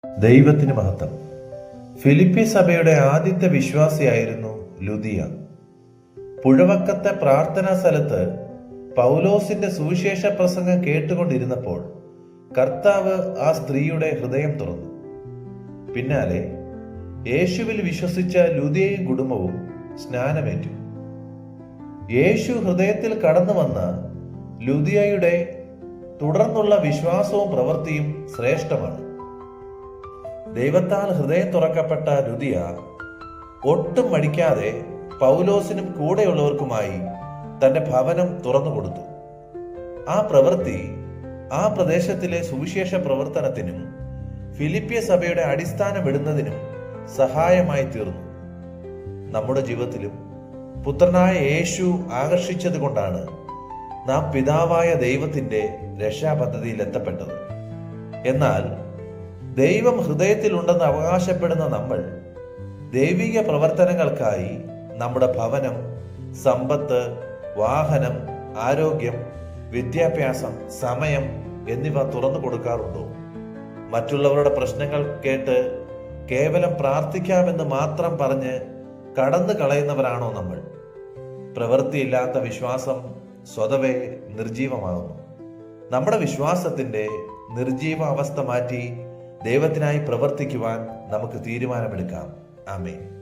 ദൈവത്തിന് മഹത്വം. ഫിലിപ്പി സഭയുടെ ആദ്യത്തെ വിശ്വാസിയായിരുന്നു ലുദിയ. പുഴവക്കത്തെ പ്രാർത്ഥനാ സ്ഥലത്ത് പൗലോസിന്റെ സുവിശേഷ പ്രസംഗം കേട്ടുകൊണ്ടിരുന്നപ്പോൾ കർത്താവ് ആ സ്ത്രീയുടെ ഹൃദയം തുറന്നു. പിന്നാലെ യേശുവിൽ വിശ്വസിച്ച ലുദിയയും കുടുംബവും സ്നാനമേറ്റു. യേശു ഹൃദയത്തിൽ കടന്നു വന്ന ലുദിയയുടെ തുടർന്നുള്ള വിശ്വാസവും പ്രവൃത്തിയും ശ്രേഷ്ഠമാണ്. ദൈവത്താൽ ഹൃദയം തുറക്കപ്പെട്ട ലുദിയ ഒട്ടും മടിക്കാതെ പൗലോസിനും കൂടെയുള്ളവർക്കുമായി തന്റെ ഭവനം തുറന്നു കൊടുത്തു. ആ പ്രവൃത്തി ആ പ്രദേശത്തിലെ സുവിശേഷ പ്രവർത്തനത്തിനും ഫിലിപ്പിയ സഭയുടെ അടിസ്ഥാനമിടുന്നതിനും സഹായമായി തീർന്നു. നമ്മുടെ ജീവിതത്തിലും പുത്രനായ യേശു ആകർഷിച്ചത് കൊണ്ടാണ് നാം പിതാവായ ദൈവത്തിന്റെ രക്ഷാപദ്ധതിയിൽ എത്തപ്പെട്ടത്. എന്നാൽ ദൈവം ഹൃദയത്തിലുണ്ടെന്ന് അവകാശപ്പെടുന്ന നമ്മൾ ദൈവിക പ്രവർത്തനങ്ങൾക്കായി നമ്മുടെ ഭവനം, സമ്പത്ത്, വാഹനം, ആരോഗ്യം, വിദ്യാഭ്യാസം, സമയം എന്നിവ തുറന്നു കൊടുക്കാറുണ്ടോ? മറ്റുള്ളവരുടെ പ്രശ്നങ്ങൾ കേട്ട് കേവലം പ്രാർത്ഥിക്കാമെന്ന് മാത്രം പറഞ്ഞ് കടന്നു കളയുന്നവരാണോ നമ്മൾ? പ്രവൃത്തിയില്ലാത്ത വിശ്വാസം സ്വതവേ നിർജീവമാകുന്നു. നമ്മുടെ വിശ്വാസത്തിന്റെ നിർജീവ അവസ്ഥ മാറ്റി ദൈവത്തിനായി പ്രവർത്തിക്കുവാൻ നമുക്ക് തീരുമാനമെടുക്കാം. ആമേൻ.